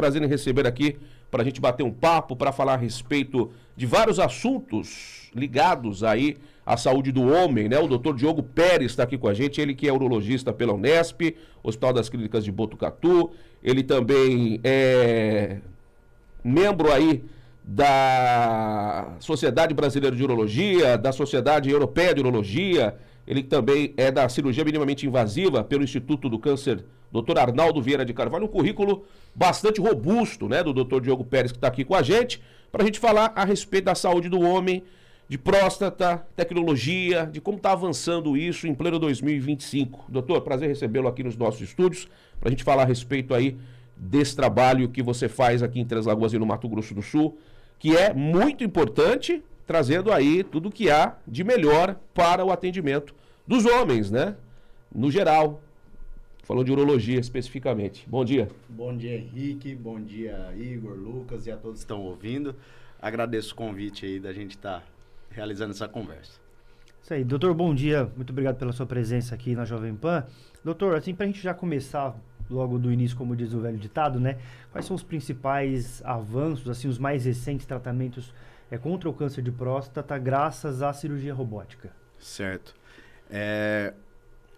prazer em receber aqui para a gente bater um papo, para falar a respeito de vários assuntos ligados aí à saúde do homem, né? O doutor Diogo Pérez está aqui com a gente, ele que é urologista pela Unesp, Hospital das Clínicas de Botucatu, ele também é membro aí da Sociedade Brasileira de Urologia, da Sociedade Europeia de Urologia, ele também é da cirurgia minimamente invasiva pelo Instituto do Câncer, Dr. Arnaldo Vieira de Carvalho, um currículo bastante robusto, né, do Dr. Diogo Pérez, que está aqui com a gente, para a gente falar a respeito da saúde do homem, de próstata, tecnologia, de como está avançando isso em pleno 2025. Doutor, prazer recebê-lo aqui nos nossos estúdios, para a gente falar a respeito aí desse trabalho que você faz aqui em Três Lagoas e no Mato Grosso do Sul, que é muito importante, trazendo aí tudo o que há de melhor para o atendimento dos homens, né? No geral, falando de urologia especificamente. Bom dia. Bom dia, Henrique. Bom dia, Igor, Lucas e a todos que estão ouvindo. Agradeço o convite aí da gente estar realizando essa conversa. Isso aí. Doutor, bom dia. Muito obrigado pela sua presença aqui na Jovem Pan. Doutor, assim, para a gente já começar logo do início, como diz o velho ditado, né? Quais são os principais avanços, assim, os mais recentes tratamentos contra o câncer de próstata graças à cirurgia robótica? Certo.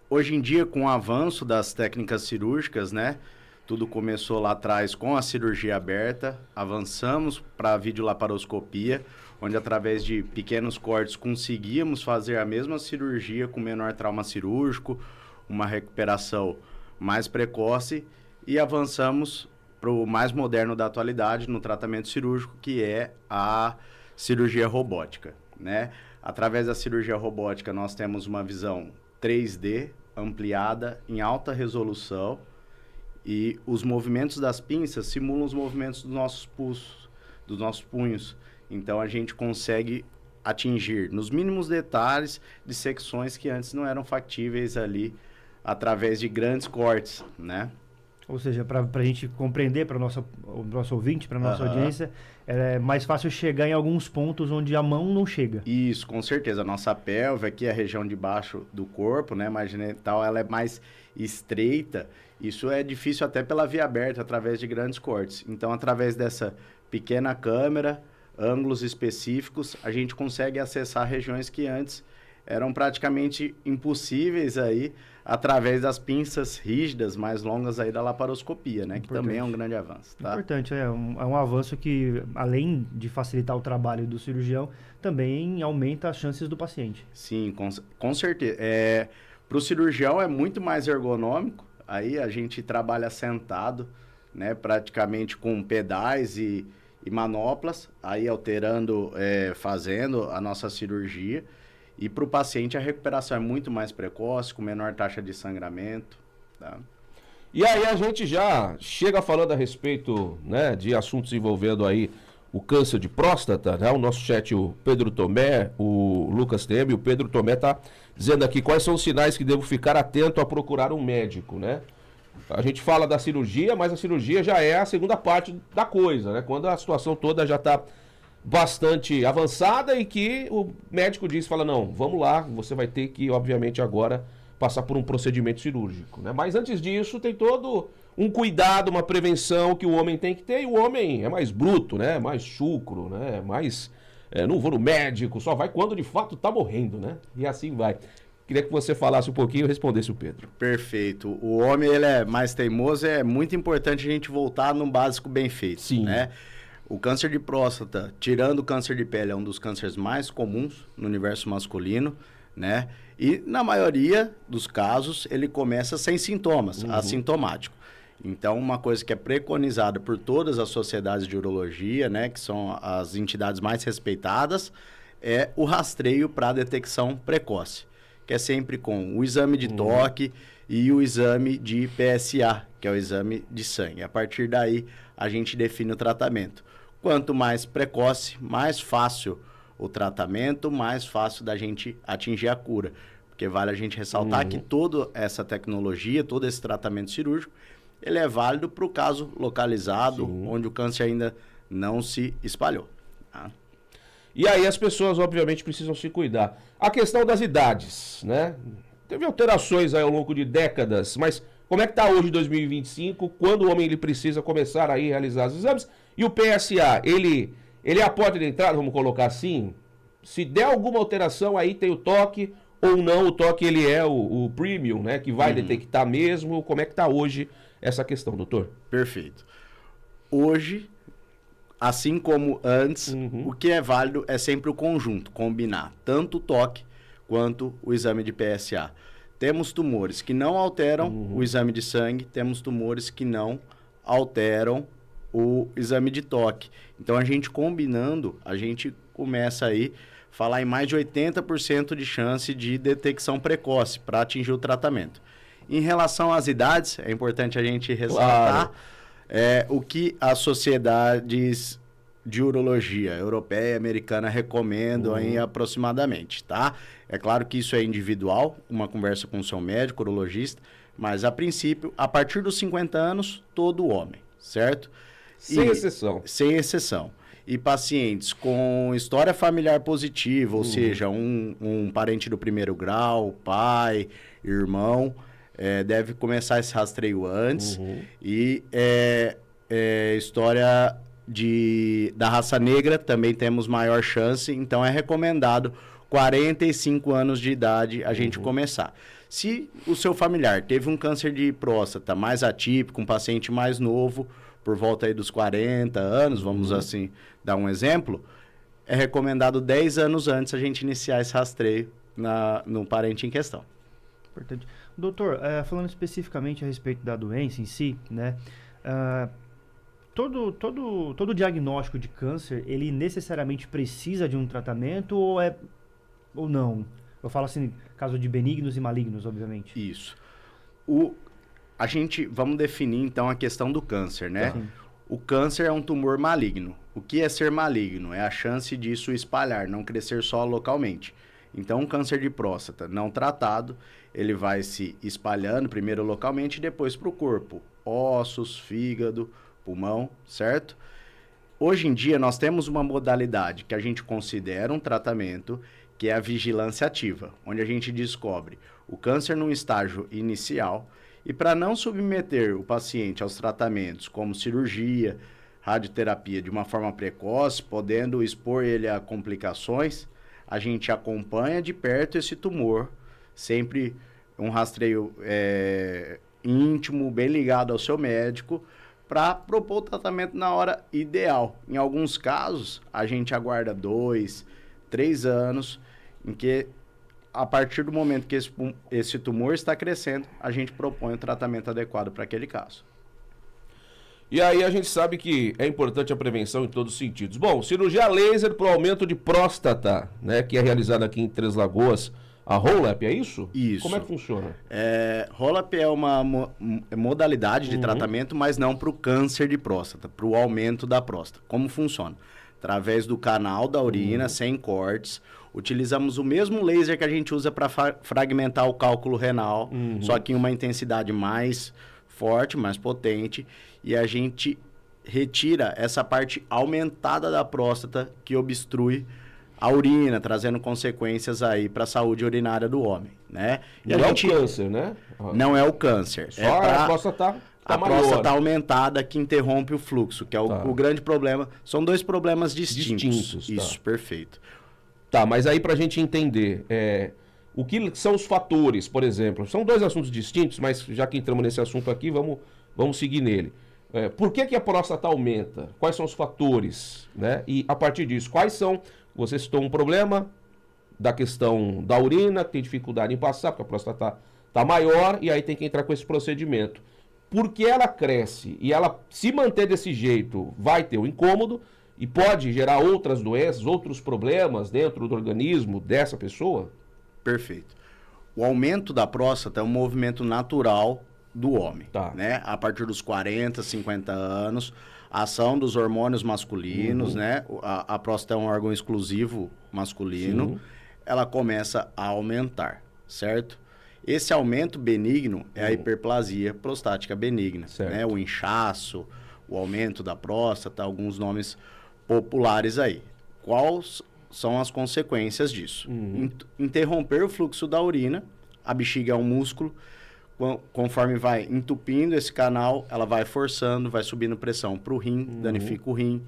Hoje em dia, com o avanço das técnicas cirúrgicas, né? Tudo começou lá atrás com a cirurgia aberta, avançamos para a videolaparoscopia, onde através de pequenos cortes conseguíamos fazer a mesma cirurgia com menor trauma cirúrgico, uma recuperação mais precoce, e avançamos para o mais moderno da atualidade no tratamento cirúrgico, que é a cirurgia robótica, né? Através da cirurgia robótica nós temos uma visão 3D ampliada em alta resolução e os movimentos das pinças simulam os movimentos dos nossos pulsos, dos nossos punhos. Então a gente consegue atingir nos mínimos detalhes de secções que antes não eram factíveis ali através de grandes cortes, né? Ou seja, para a gente compreender, para o nosso ouvinte, para a nossa audiência, é mais fácil chegar em alguns pontos onde a mão não chega. Isso, com certeza. A nossa pelve, aqui a região de baixo do corpo, né, mais genital, ela é mais estreita. Isso é difícil até pela via aberta, através de grandes cortes. Então, através dessa pequena câmera, ângulos específicos, a gente consegue acessar regiões que antes eram praticamente impossíveis aí, através das pinças rígidas mais longas aí da laparoscopia, né? Importante. Que também é um grande avanço, tá? Importante, é um avanço que, além de facilitar o trabalho do cirurgião, também aumenta as chances do paciente. Sim, com certeza. Para o cirurgião é muito mais ergonômico, aí a gente trabalha sentado, né? Praticamente com pedais e manoplas, aí alterando, fazendo a nossa cirurgia. E para o paciente a recuperação é muito mais precoce, com menor taxa de sangramento, tá? E aí a gente já chega falando a respeito, né, de assuntos envolvendo aí o câncer de próstata, né? O nosso chat, o Pedro Tomé, o Lucas Tembe, o Pedro Tomé tá dizendo aqui quais são os sinais que devo ficar atento a procurar um médico, né? A gente fala da cirurgia, mas a cirurgia já é a segunda parte da coisa, né? Quando a situação toda já está bastante avançada e que o médico fala, não, vamos lá, você vai ter que, obviamente, agora passar por um procedimento cirúrgico, né? Mas antes disso, tem todo um cuidado, uma prevenção que o homem tem que ter, e o homem é mais bruto, né? Mais chucro, né? Mais, não vou no médico, só vai quando de fato tá morrendo, né? E assim vai. Queria que você falasse um pouquinho e respondesse o Pedro. Perfeito. O homem, ele é mais teimoso, é muito importante a gente voltar num básico bem feito, sim, né? O câncer de próstata, tirando o câncer de pele, é um dos cânceres mais comuns no universo masculino, né? E na maioria dos casos, ele começa sem sintomas, assintomático. Então, uma coisa que é preconizada por todas as sociedades de urologia, né? Que são as entidades mais respeitadas, é o rastreio para a detecção precoce, que é sempre com o exame de toque e o exame de PSA, que é o exame de sangue. A partir daí, a gente define o tratamento. Quanto mais precoce, mais fácil o tratamento, mais fácil da gente atingir a cura. Porque vale a gente ressaltar que toda essa tecnologia, todo esse tratamento cirúrgico, ele é válido para o caso localizado, onde o câncer ainda não se espalhou. Tá? E aí as pessoas, obviamente, precisam se cuidar. A questão das idades, né? Teve alterações aí ao longo de décadas, mas Como é que está hoje 2025, quando o homem ele precisa começar aí a realizar os exames? E o PSA, ele é a porta de entrada, vamos colocar assim? Se der alguma alteração, aí tem o toque, ou não, o toque ele é o premium, né? Que vai detectar mesmo. Como é que está hoje essa questão, doutor? Perfeito. Hoje, assim como antes, o que é válido é sempre o conjunto, combinar tanto o toque quanto o exame de PSA. Temos tumores que não alteram o exame de sangue, temos tumores que não alteram o exame de toque. Então, a gente combinando, a gente começa aí a falar em mais de 80% de chance de detecção precoce para atingir o tratamento. Em relação às idades, é importante a gente ressaltar o que as sociedades de urologia europeia e americana recomendam aí aproximadamente, tá? É claro que isso é individual, uma conversa com o seu médico, urologista, mas a princípio, a partir dos 50 anos, todo homem, certo? Sem exceção. Sem exceção. E pacientes com história familiar positiva, ou seja, um parente do primeiro grau, pai, irmão, deve começar esse rastreio antes. E história da raça negra também temos maior chance, então é recomendado 45 anos de idade a gente começar. Se o seu familiar teve um câncer de próstata mais atípico, um paciente mais novo, por volta aí dos 40 anos, vamos assim dar um exemplo, é recomendado 10 anos antes a gente iniciar esse rastreio no parente em questão. Importante. Doutor, falando especificamente a respeito da doença em si, né? Todo diagnóstico de câncer, ele necessariamente precisa de um tratamento ou não? Eu falo assim, caso de benignos e malignos, obviamente. Isso. Vamos definir então a questão do câncer, né? Sim. O câncer é um tumor maligno. O que é ser maligno? É a chance disso espalhar, não crescer só localmente. Então, um câncer de próstata não tratado, ele vai se espalhando primeiro localmente e depois para o corpo. Ossos, fígado, pulmão, certo? Hoje em dia, nós temos uma modalidade que a gente considera um tratamento, que é a vigilância ativa, onde a gente descobre o câncer num estágio inicial e para não submeter o paciente aos tratamentos como cirurgia, radioterapia de uma forma precoce, podendo expor ele a complicações, a gente acompanha de perto esse tumor, sempre um rastreio íntimo, bem ligado ao seu médico, para propor o tratamento na hora ideal. Em alguns casos, a gente aguarda 2, 3 anos, em que, a partir do momento que esse tumor está crescendo, a gente propõe o tratamento adequado para aquele caso. E aí a gente sabe que é importante a prevenção em todos os sentidos. Bom, cirurgia laser para o aumento de próstata, né, que é realizada aqui em Três Lagoas, a Roll-Up, é isso? Isso. Como é que funciona? Roll-Up é uma modalidade de tratamento, mas não para o câncer de próstata, para o aumento da próstata. Como funciona? Através do canal da urina, sem cortes, utilizamos o mesmo laser que a gente usa para fragmentar o cálculo renal, só que em uma intensidade mais forte, mais potente, e a gente retira essa parte aumentada da próstata que obstrui a urina, trazendo consequências aí para a saúde urinária do homem, né? E não é o câncer, né? Não é o câncer. Só a próstata a próstata aumentada que interrompe o fluxo, que é o grande problema. São dois problemas distintos. Isso, perfeito. Tá, mas aí pra gente entender, o que são os fatores, por exemplo? São dois assuntos distintos, mas já que entramos nesse assunto aqui, vamos seguir nele. Por que a próstata aumenta? Quais são os fatores? Né? E a partir disso, quais são... Você citou um problema da questão da urina, que tem dificuldade em passar, porque a próstata tá maior, e aí tem que entrar com esse procedimento. Porque ela cresce e ela se manter desse jeito, vai ter o incômodo e pode gerar outras doenças, outros problemas dentro do organismo dessa pessoa? Perfeito. O aumento da próstata é um movimento natural do homem, né? A partir dos 40, 50 anos, a ação dos hormônios masculinos, né? A próstata é um órgão exclusivo masculino, ela começa a aumentar, certo? Esse aumento benigno é a hiperplasia prostática benigna, né? O inchaço, o aumento da próstata, alguns nomes populares aí. Quais são as consequências disso? Interromper o fluxo da urina, a bexiga é um músculo, conforme vai entupindo esse canal, ela vai forçando, vai subindo pressão para o rim, danifica o rim,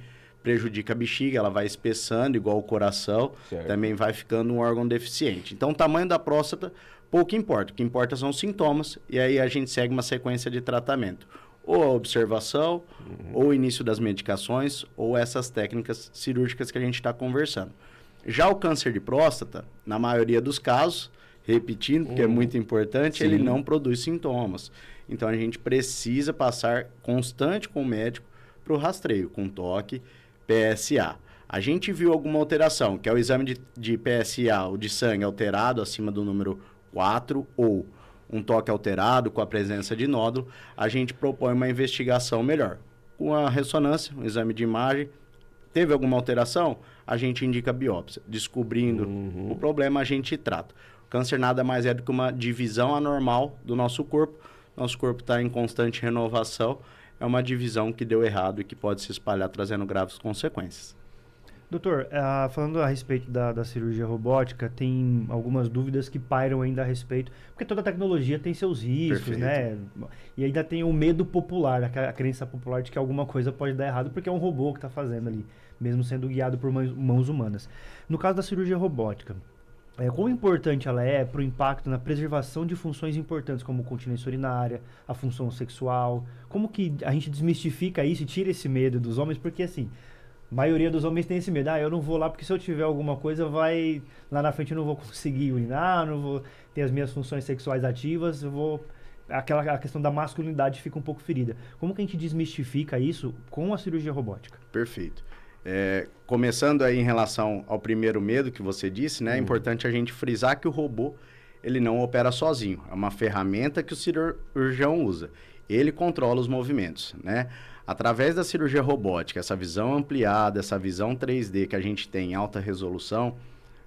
prejudica a bexiga, ela vai espessando, igual o coração, também vai ficando um órgão deficiente. Então, o tamanho da próstata pouco importa. O que importa são os sintomas, e aí a gente segue uma sequência de tratamento. Ou a observação, ou o início das medicações, ou essas técnicas cirúrgicas que a gente está conversando. Já o câncer de próstata, na maioria dos casos, repetindo, porque é muito importante, ele não produz sintomas. Então, a gente precisa passar constante com o médico para o rastreio, com toque, PSA. A gente viu alguma alteração, que é o exame de PSA, o de sangue alterado acima do número 4, ou um toque alterado com a presença de nódulo, a gente propõe uma investigação melhor. Com a ressonância, um exame de imagem, teve alguma alteração, a gente indica a biópsia. Descobrindo o problema, a gente trata. O câncer nada mais é do que uma divisão anormal do nosso corpo. Nosso corpo está em constante renovação. É uma divisão que deu errado e que pode se espalhar, trazendo graves consequências. Doutor, falando a respeito da cirurgia robótica, tem algumas dúvidas que pairam ainda a respeito, porque toda tecnologia tem seus riscos, né? E ainda tem o medo popular, a crença popular de que alguma coisa pode dar errado porque é um robô que está fazendo ali, mesmo sendo guiado por mãos humanas. No caso da cirurgia robótica, quão importante ela é para o impacto na preservação de funções importantes como continência urinária, a função sexual? Como que a gente desmistifica isso e tira esse medo dos homens? Porque assim, a maioria dos homens tem esse medo. Eu não vou lá porque se eu tiver alguma coisa, lá na frente eu não vou conseguir urinar, não vou ter as minhas funções sexuais ativas, a questão da masculinidade fica um pouco ferida. Como que a gente desmistifica isso com a cirurgia robótica? Perfeito. Começando aí em relação ao primeiro medo que você disse, né? É importante a gente frisar que o robô, ele não opera sozinho. É uma ferramenta que o cirurgião usa. Ele controla os movimentos, né? Através da cirurgia robótica, essa visão ampliada, essa visão 3D que a gente tem em alta resolução,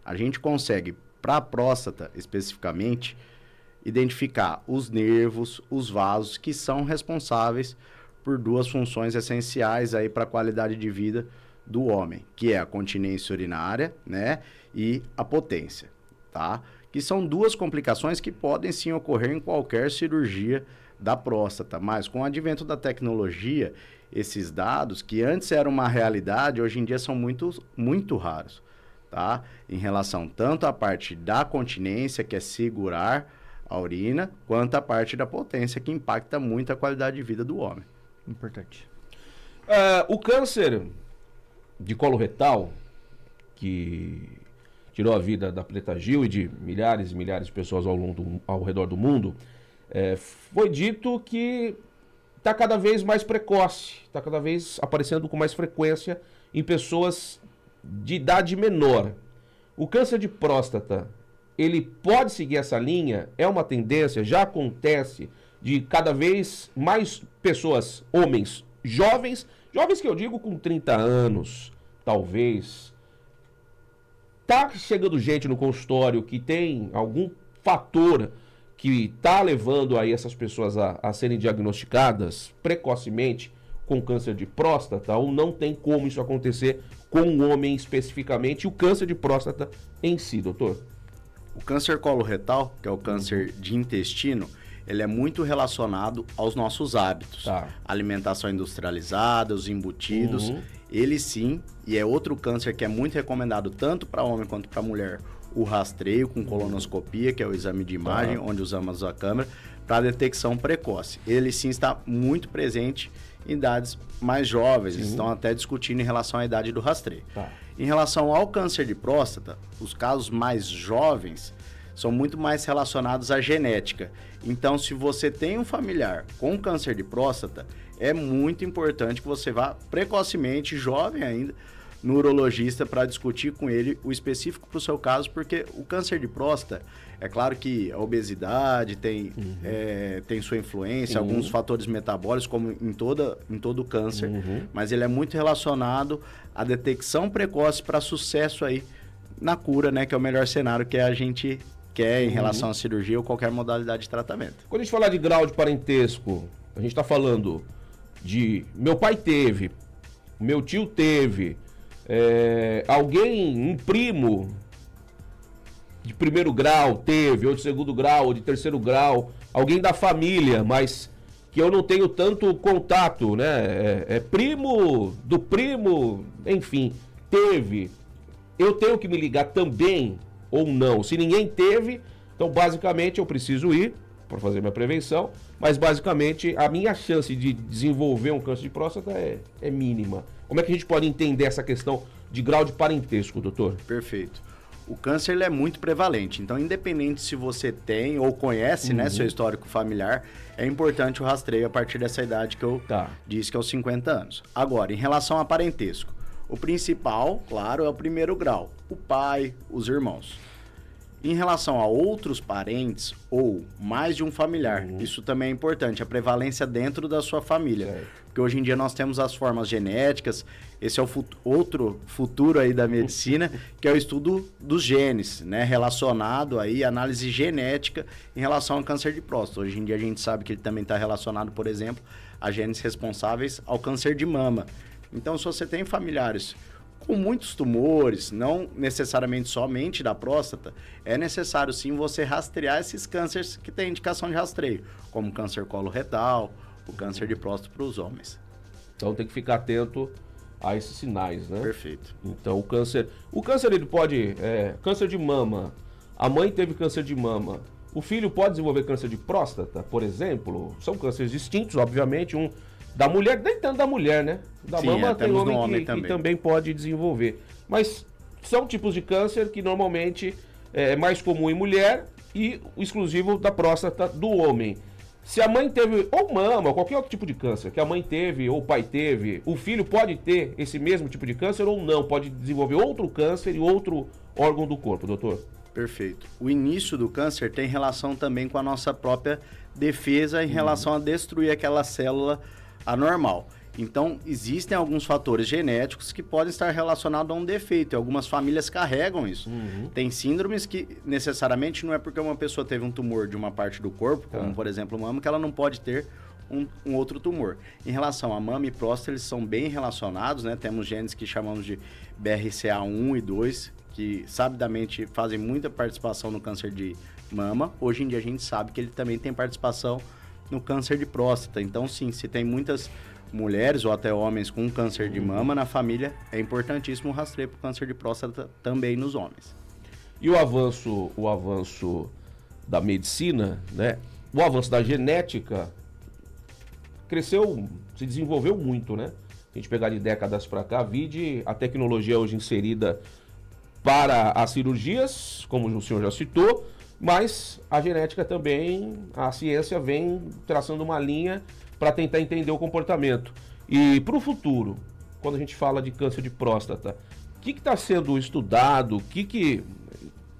a gente consegue, para a próstata especificamente, identificar os nervos, os vasos que são responsáveis por duas funções essenciais aí para a qualidade de vida do homem, que é a continência urinária, né, e a potência, tá? Que são duas complicações que podem sim ocorrer em qualquer cirurgia da próstata, mas com o advento da tecnologia, esses dados que antes eram uma realidade, hoje em dia são muito raros, tá? Em relação tanto à parte da continência, que é segurar a urina, quanto à parte da potência, que impacta muito a qualidade de vida do homem. Importante. O câncer de colo retal, que tirou a vida da Preta Gil e de milhares e milhares de pessoas ao redor do mundo, foi dito que está cada vez mais precoce, está cada vez aparecendo com mais frequência em pessoas de idade menor. O câncer de próstata, ele pode seguir essa linha? É uma tendência, já acontece de cada vez mais pessoas, homens jovens que eu digo com 30 anos, talvez. Tá chegando gente no consultório que tem algum fator que está levando aí essas pessoas a serem diagnosticadas precocemente com câncer de próstata, ou não tem como isso acontecer com um homem especificamente, e o câncer de próstata em si, doutor? O câncer coloretal, que é o câncer de intestino, ele é muito relacionado aos nossos hábitos. Tá. Alimentação industrializada, os embutidos, ele sim, e é outro câncer que é muito recomendado tanto para homem quanto para mulher, o rastreio com colonoscopia, que é o exame de imagem, onde usamos a câmera, para detecção precoce. Ele sim está muito presente em idades mais jovens, estão até discutindo em relação à idade do rastreio. Tá. Em relação ao câncer de próstata, os casos mais jovens são muito mais relacionados à genética. Então, se você tem um familiar com câncer de próstata, é muito importante que você vá precocemente, jovem ainda, no urologista para discutir com ele o específico para o seu caso, porque o câncer de próstata, é claro que a obesidade tem sua influência, alguns fatores metabólicos, como em todo câncer, mas ele é muito relacionado à detecção precoce para sucesso aí na cura, né, que é o melhor cenário que a gente quer em relação à cirurgia ou qualquer modalidade de tratamento. Quando a gente falar de grau de parentesco, a gente está falando de meu pai teve, meu tio teve, alguém, um primo de primeiro grau teve, ou de segundo grau, ou de terceiro grau, alguém da família, mas que eu não tenho tanto contato, né? É primo do primo, enfim, teve. Eu tenho que me ligar também ou não? Se ninguém teve, então basicamente eu preciso ir para fazer minha prevenção, mas basicamente a minha chance de desenvolver um câncer de próstata é mínima. Como é que a gente pode entender essa questão de grau de parentesco, doutor? Perfeito. O câncer ele é muito prevalente, então independente se você tem ou conhece, né, seu histórico familiar, é importante o rastreio a partir dessa idade que eu disse que é os 50 anos. Agora, em relação a parentesco, o principal, claro, é o primeiro grau, o pai, os irmãos. Em relação a outros parentes ou mais de um familiar, isso também é importante, a prevalência dentro da sua família. Certo. Porque hoje em dia nós temos as formas genéticas, esse é o outro futuro aí da medicina, que é o estudo dos genes, né, relacionado aí à análise genética em relação ao câncer de próstata. Hoje em dia a gente sabe que ele também está relacionado, por exemplo, a genes responsáveis ao câncer de mama. Então, se você tem familiares com muitos tumores, não necessariamente somente da próstata, é necessário sim você rastrear esses cânceres que têm indicação de rastreio, como câncer coloretal, o câncer de próstata para os homens. Então tem que ficar atento a esses sinais, né? Perfeito. Então o câncer ele pode, câncer de mama, a mãe teve câncer de mama, o filho pode desenvolver câncer de próstata, por exemplo, são cânceres distintos, obviamente, um da mulher, nem tanto da mulher, né? Da mama tem homem que também pode desenvolver. Mas são tipos de câncer que normalmente é mais comum em mulher e o exclusivo da próstata do homem. Se a mãe teve, ou mama, ou qualquer outro tipo de câncer que a mãe teve ou o pai teve, o filho pode ter esse mesmo tipo de câncer ou não? Pode desenvolver outro câncer e outro órgão do corpo, doutor? Perfeito. O início do câncer tem relação também com a nossa própria defesa em relação a destruir aquela célula anormal. Então, existem alguns fatores genéticos que podem estar relacionados a um defeito. E algumas famílias carregam isso. Tem síndromes que necessariamente não é porque uma pessoa teve um tumor de uma parte do corpo, como por exemplo mama, que ela não pode ter um outro tumor. Em relação a mama e próstata, eles são bem relacionados, né? Temos genes que chamamos de BRCA1 e 2, que sabidamente fazem muita participação no câncer de mama. Hoje em dia a gente sabe que ele também tem participação no câncer de próstata. Então, sim, se tem muitas mulheres ou até homens com câncer de mama na família, é importantíssimo o rastreio para o câncer de próstata também nos homens. E o avanço da medicina, né? O avanço da genética cresceu, se desenvolveu muito, né? A gente pegar de décadas para cá, vide a tecnologia hoje inserida para as cirurgias, como o senhor já citou, mas a genética também, a ciência vem traçando uma linha para tentar entender o comportamento. E para o futuro, quando a gente fala de câncer de próstata, o que está sendo estudado, o que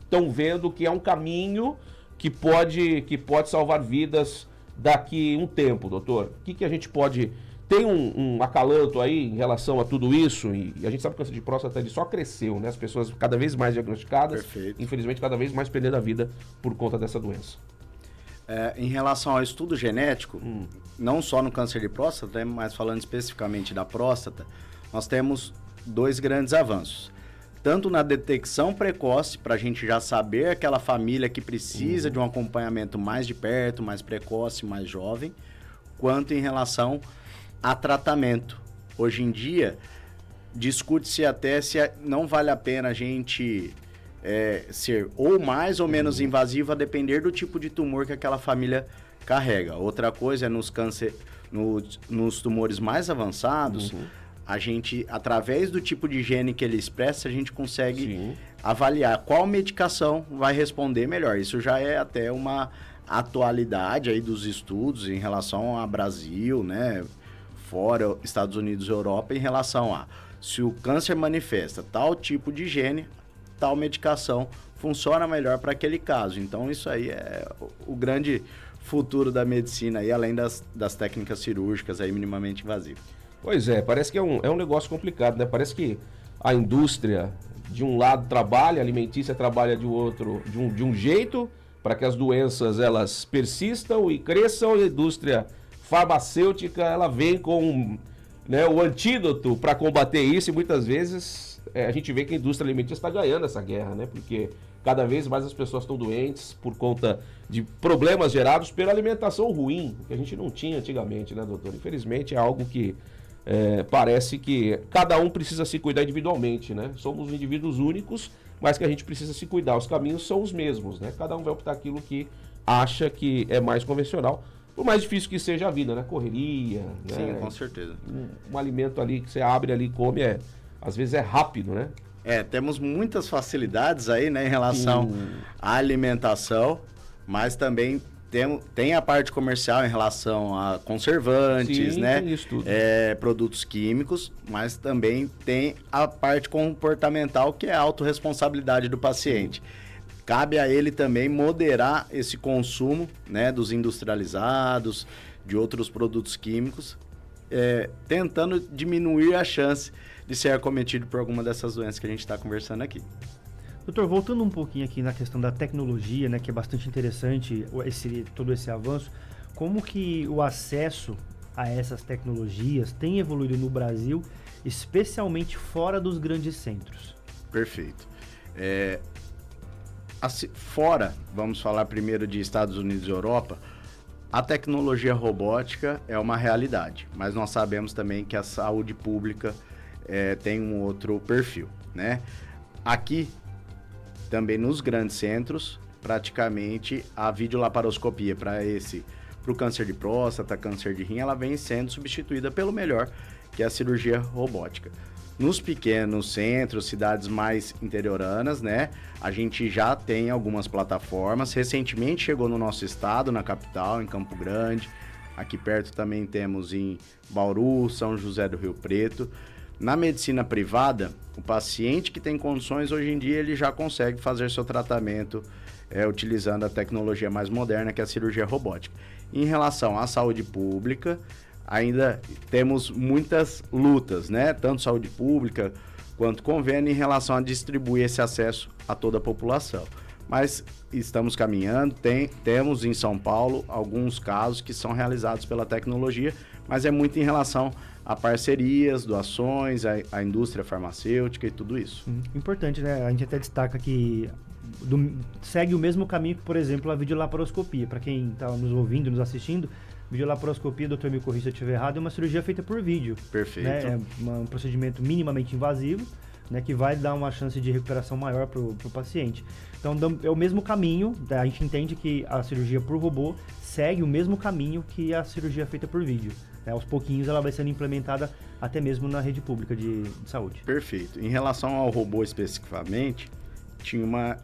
estão vendo que é um caminho que pode salvar vidas daqui um tempo, doutor? O que a gente pode... Tem um acalanto aí em relação a tudo isso, e a gente sabe que o câncer de próstata ele só cresceu, né? As pessoas cada vez mais diagnosticadas, Perfeito. Infelizmente cada vez mais perdendo a vida por conta dessa doença. Em relação ao estudo genético, não só no câncer de próstata, mas falando especificamente da próstata, nós temos dois grandes avanços. Tanto na detecção precoce, para a gente já saber aquela família que precisa de um acompanhamento mais de perto, mais precoce, mais jovem, quanto em relação a tratamento. Hoje em dia, discute-se até se não vale a pena a gente ser ou mais ou menos invasivo a depender do tipo de tumor que aquela família carrega. Outra coisa é nos tumores mais avançados, a gente, através do tipo de gene que ele expressa, a gente consegue avaliar qual medicação vai responder melhor. Isso já é até uma atualidade aí dos estudos em relação ao Brasil, né? Fora Estados Unidos e Europa, em relação a se o câncer manifesta tal tipo de gene, tal medicação funciona melhor para aquele caso. Então, isso aí é o grande futuro da medicina, aí, além das técnicas cirúrgicas aí, minimamente invasivas. Pois é, parece que é um negócio complicado, né? Parece que a indústria, de um lado, trabalha, a alimentícia trabalha de outro, de um jeito, para que as doenças elas persistam e cresçam, e a indústria farmacêutica, ela vem com, né, o antídoto para combater isso, e muitas vezes a gente vê que a indústria alimentícia está ganhando essa guerra, né? Porque Cada vez mais as pessoas estão doentes por conta de problemas gerados pela alimentação ruim, que a gente não tinha antigamente, né, doutor? Infelizmente é algo que parece que cada um precisa se cuidar individualmente, né? Somos indivíduos únicos, mas que a gente precisa se cuidar. Os caminhos são os mesmos, né? Cada um vai optar aquilo que acha que é mais convencional. Por mais difícil que seja a vida, né? Correria, Sim, né? com certeza. Um alimento ali que você abre ali e come, às vezes é rápido, né? Temos muitas facilidades aí, né, em relação à alimentação, mas também tem a parte comercial em relação a conservantes, Sim, né? tem isso tudo. Produtos químicos, mas também tem a parte comportamental, que é a autorresponsabilidade do paciente. Cabe a ele também moderar esse consumo, né, dos industrializados, de outros produtos químicos, tentando diminuir a chance de ser acometido por alguma dessas doenças que a gente está conversando aqui. Doutor, voltando um pouquinho aqui na questão da tecnologia, né, que é bastante interessante todo esse avanço, como que o acesso a essas tecnologias tem evoluído no Brasil, especialmente fora dos grandes centros? Perfeito. Fora, vamos falar primeiro de Estados Unidos e Europa, a tecnologia robótica é uma realidade, mas nós sabemos também que a saúde pública tem um outro perfil, né? Aqui, também nos grandes centros, praticamente a videolaparoscopia para o câncer de próstata, câncer de rim, ela vem sendo substituída pelo melhor, que é a cirurgia robótica. Nos pequenos centros, cidades mais interioranas, né, a gente já tem algumas plataformas. Recentemente chegou no nosso estado, na capital, em Campo Grande. Aqui perto também temos em Bauru, São José do Rio Preto. Na medicina privada, o paciente que tem condições, hoje em dia, ele já consegue fazer seu tratamento utilizando a tecnologia mais moderna, que é a cirurgia robótica. Em relação à saúde pública, ainda temos muitas lutas, né? Tanto saúde pública quanto convênio em relação a distribuir esse acesso a toda a população. Mas estamos caminhando, temos em São Paulo alguns casos que são realizados pela tecnologia, mas é muito em relação a parcerias, doações, a indústria farmacêutica e tudo isso. Importante, né? A gente até destaca que segue o mesmo caminho que, por exemplo, a videolaparoscopia. Para quem está nos ouvindo, nos assistindo, videolaparoscopia, doutor, me corrija se eu estiver errado, é uma cirurgia feita por vídeo. Perfeito. Né? É um procedimento minimamente invasivo, né, que vai dar uma chance de recuperação maior para o paciente. Então, é o mesmo caminho, a gente entende que a cirurgia por robô segue o mesmo caminho que a cirurgia feita por vídeo. Né? Aos pouquinhos ela vai sendo implementada até mesmo na rede pública de saúde. Perfeito. Em relação ao robô especificamente, tinha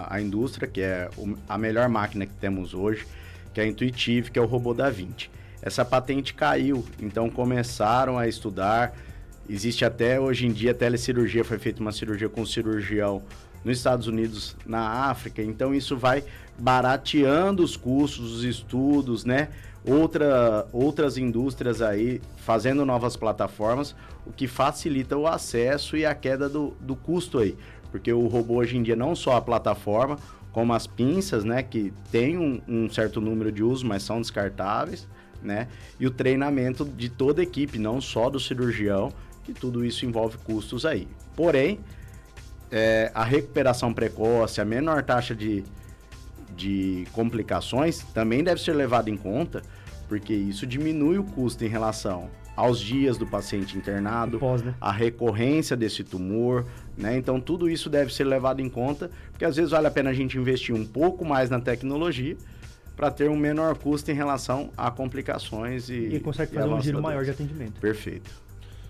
a indústria, que é a melhor máquina que temos hoje, que é a Intuitive, que é o robô da Vinci. Essa patente caiu, então começaram a estudar. Existe até hoje em dia telecirurgia, foi feita uma cirurgia com um cirurgião nos Estados Unidos, na África, então isso vai barateando os custos, os estudos, né? Outras indústrias aí fazendo novas plataformas, o que facilita o acesso e a queda do custo aí, porque o robô hoje em dia não só a plataforma, como as pinças, né, que tem um certo número de usos, mas são descartáveis, né? E o treinamento de toda a equipe, não só do cirurgião, que tudo isso envolve custos aí. Porém, a recuperação precoce, a menor taxa de complicações também deve ser levada em conta, porque isso diminui o custo em relação aos dias do paciente internado, né? A recorrência desse tumor, né? Então, tudo isso deve ser levado em conta, porque às vezes vale a pena a gente investir um pouco mais na tecnologia para ter um menor custo em relação a complicações e consegue fazer um giro maior de atendimento. Perfeito.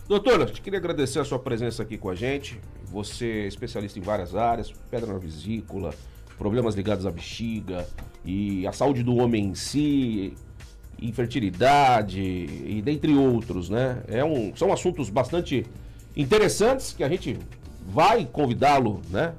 Doutora, eu queria agradecer a sua presença aqui com a gente. Você é especialista em várias áreas, pedra na vesícula, problemas ligados à bexiga e a saúde do homem em si, infertilidade e dentre outros, né? São assuntos bastante interessantes que a gente vai convidá-lo, né,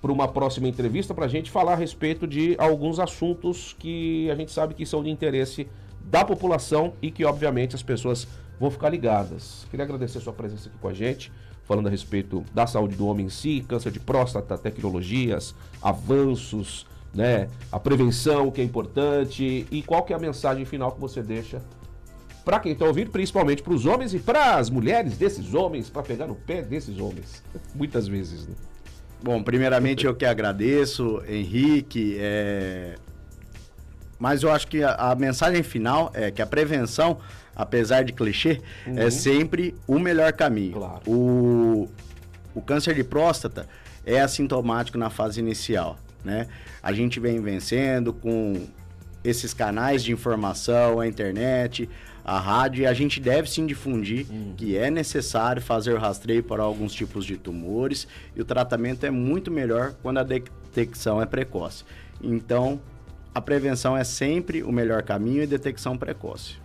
para uma próxima entrevista para a gente falar a respeito de alguns assuntos que a gente sabe que são de interesse da população e que, obviamente, as pessoas vão ficar ligadas. Queria agradecer a sua presença aqui com a gente, falando a respeito da saúde do homem em si, câncer de próstata, tecnologias, avanços, né, a prevenção que é importante e qual que é a mensagem final que você deixa para quem está ouvindo, principalmente para os homens e para as mulheres desses homens, para pegar no pé desses homens, muitas vezes, né? Bom, primeiramente eu que agradeço, Henrique, mas eu acho que a mensagem final é que a prevenção, apesar de clichê, é sempre o melhor caminho. Claro. O câncer de próstata é assintomático na fase inicial, né? A gente vem vencendo com esses canais de informação, a internet, a rádio, e a gente deve sim difundir que é necessário fazer o rastreio para alguns tipos de tumores, e o tratamento é muito melhor quando a detecção é precoce. Então, a prevenção é sempre o melhor caminho e detecção precoce.